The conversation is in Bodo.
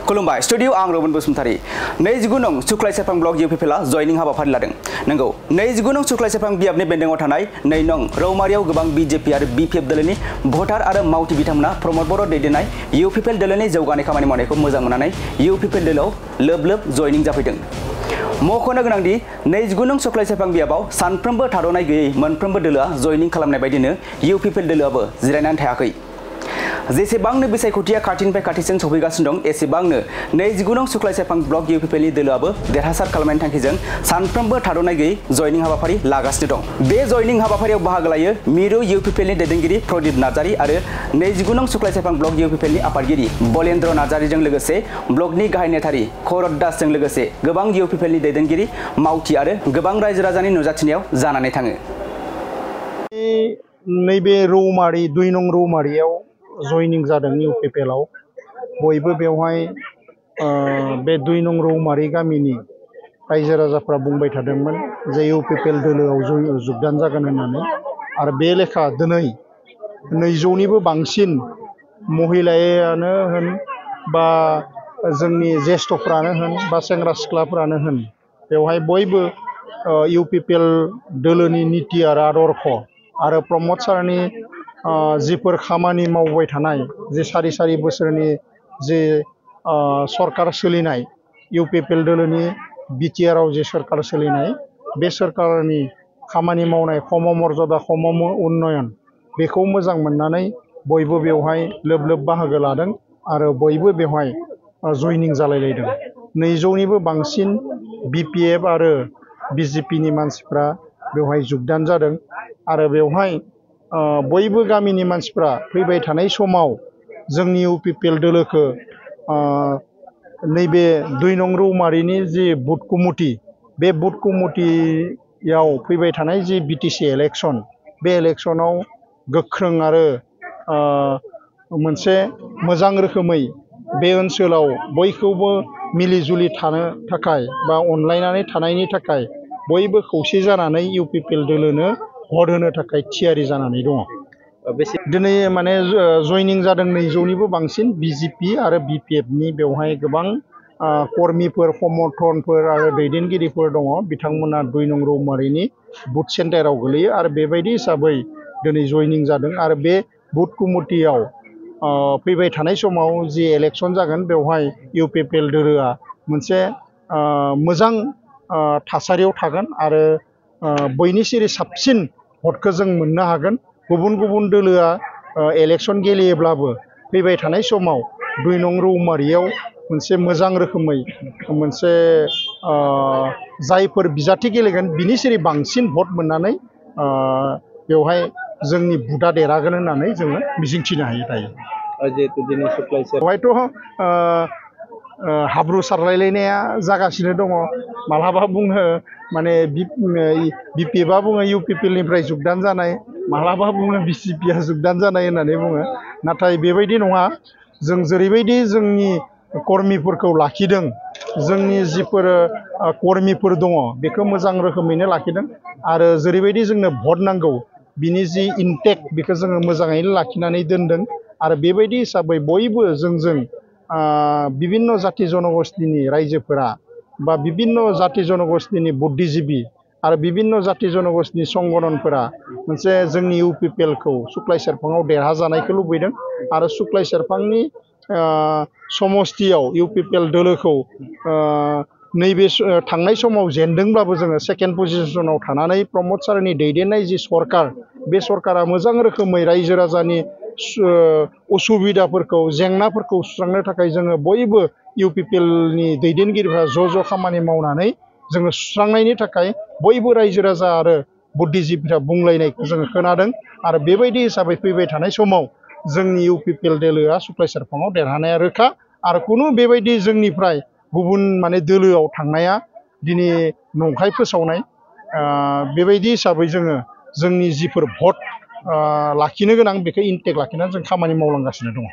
खुलुमबाय स्टुडियो आं रबन बसुमतारी 29 नं सुक्लाय सेरफां ब्लक इउपिपिएलआ जयनिं हाबाफारि लादों। नंगौ 29 नं सुक्लाय सेरफां बियाबनि बेन्दोंआव थानाय 2 नं रौमारियाव गोबां बीजेपी आरो बीपीएफ दोलोनि भटार आरो मावथि बिथांमोना प्रमद बर' दैदेननाय इउपिपिएल दोलोनि जौगानाय खामानि मावनायखौ मोजां मोननानै इउपिपिएल दोलोआव लोब जयनिं जाफैदों। मख'नो गोनांदि 29 नं सुक्लाय सेरफां बियाबाव सानफ्रोमबो थाद'नाय गैयै मोनफ्रोमबो दोलोआ जयनिं खालामनाय बायदिनो इउपिपिएल दोलोआबो जिरायनानै थायाखै। जेसेबांनो बिसायख'थिया खाथिनिफ्राय खाथिसिन सफैगासिनो दं एसेबांनो 29 नं सुक्लाय सेरफां ब्लक इउपिपिएलनि दोलोआबो देरहासार खालामनायनि थांखिजों सानफ्रोमबो थाद'नाय गैयै जयनिं हाबाफारि लागासिनो दं। बे जयनिं हाबाफारियाव बाहागो लायो मिरु इउपिपिएलनि दैदेनगिरि प्रदीप नार्जारी आरो 29 नं सुक्लाय सेरफां ब्लक इउपिपिएलनि आफादगिरि बलेन्द्र नार्जारीजों लोगोसे ब्लकनि गाहाय नेतारि खरद दासजों लोगोसे गोबां इउपिपिएलनि दैदेनगिरि मावथि आरो गोबां रायजो राजानि नुजाथिनायाव जानानै थाङो। नैबे रौमारी 2 नं रौमारियाव जयनिं जादों इउपिपिएलआव बयबो बेवहाय बे 2 नं रौमारी गामिनि रायजो राजाफ्रा बुंबाय थादोंमोन जे इउपिपिएल दोलोआव जगदान जागोन होननानै आरो बे लेखा दिनै 200निबो बांसिन महिलायानो होन बा जोंनि ज्येष्ठफ्रानो होन बा सेंग्रा सिख्लाफ्रानो होन बेवहाय बयबो इउपिपिएल दोलोनि नीति आरो आदर्श आरो प्रमद सारनि जिफोर खामानि मावबाय थानाय जे सारि बोसोरनि जे सरकार सोलिनाय इउपिपिएल दोलोनि बिटिआरआव जे सरकार सोलिनाय बे सरकारनि खामानि मावनाय खम मर्यादा खम उन्नयन बेखौ मोजां मोननानै बयबो बेवहाय लोब बाहागो लादों आरो बयबो बेवहाय जयनिं जालायलायदों। 200निबो बांसिन बीपीएफ आरो बीजेपीनि मानसिफ्रा बेवहाय जगदान जादों आरो बेवहाय बयबो गामिनि मानसिफ्रा फैबाय थानाय समाव जोंनि इउपिपिएल दोलोखौ नैबे 2 नं रौमारिनि जि बुथ कमिटि बे बुथ कमिटियाव फैबाय थानाय जि बिटिसि इलेक्शन बे इलेक्शनाव गोख्रों आरो मोनसे मोजां रोखोमै बे ओनसोलाव बयखौबो मिलि जुलि थानो थाखाय बा अनलायनानै थानायनि थाखाय बयबो खौसे जानानै इउपिपिएल दोलोनो भट होनो थाखाय थियारि जानानै दङ। दिनै माने जयनिं जादों 200निबो बांसिन बीजेपी आरो बीपीएफनि बेवहाय गोबां कर्मीफोर समर्थनफोर आरो दैदेनगिरिफोर दङ बिथांमोना 2 नं रौमारिनि बुथ सेन्टाराव गोलैयो आरो बेबायदि हिसाबै दिनै जयनिं जादों आरो बे बुथ कमिटियाव फैबाय थानाय समाव जि इलेक्शन जागोन बेवहाय इउपिपिएल दोलोआ मोनसे मोजां थासारियाव थागोन आरो बयनिख्रुइ साबसिन भटखौ जों मोननो हागोन। गुबुन दोलोआ इलेक्शन गेलेयोब्लाबो फैबाय थानाय समाव 2 नं रौमारियाव मोनसे मोजां रोखोमै मोनसे जायफोर बिजाथि गेलेगोन बिनिख्रुइ बांसिन भट मोननानै बेवहाय जोंनि भटआ देरहागोन होननानै जोङो मिजिंथिनो हायो दायो। बेवहायथ' हाब्रु सारलायलायनाया जागासिनो दङ। मालाबा बुङो माने बीपीएफआ बुङो इउपिपिएलनिफ्राय जगदान जानाय मालाबा बुङो बीजेपीआ जगदान जानाय होननानै बुङो नाथाय बेबायदि नङा। जों जेरैबायदि जोंनि कर्मीफोरखौ लाखिदों जोंनि जिफोर कर्मीफोर दङ बेखौ मोजां रोखोमैनो लाखिदों आरो जेरैबायदि जोंनो भट नांगौ बिनि जि इनटेक बेखौ जोङो मोजाङैनो लाखिनानै दोनदों आरो बेबायदि हिसाबै बयबो जोंजों बिभिन्न जाति जनगोष्ठीनि रायजोफोरा बा बिभिन्न जाति जनगोष्ठीनि बुद्धिजीबी आरो बिभिन्न जाति जनगोष्ठीनि संगठनफोरा मोनसे जोंनि इउपिपिएलखौ सुक्लाय सेरफाङाव देरहाजानायखौ लुबैदों आरो सुक्लाय सेरफांनि समस्तियाव इउपिपिएल दोलोखौ नैबे थांनाय समाव जेनदोंब्लाबो जोङो सेकेन्ड पजिशनाव थानानै प्रमद सारनि दैदेननाय जि सरकार बे सरकारा मोजां रोखोमै रायजो राजानि उसुबिदाफोरखौ जेंनाफोरखौ सुस्रांनो थाखाय जोङो बयबो इउपिपिएलनि दैदेनगिरिफ्रा ज' खामानि मावनानै जोङो सुस्रांनायनि थाखाय बयबो रायजो राजा आरो बुद्धिजीबीफ्रा बुंलायनायखौ जोङो खोनादों आरो बेबायदि हिसाबै फैबाय थानाय समाव जोंनि इउपिपिएल दोलोआ सुक्लाय सेरफाङाव देरहानाया रोखा आरो खुनु बेबायदि जोंनिफ्राय गुबुन माने दोलोआव थांनाया दिनै नंखाय फोसावनाय बेबायदि हिसाबै जोङो जोंनि जिफोर भट लाखिनो गोनां बेखौ इनटेक लाखिनानै जों खामानि मावलांगासिनो दङ।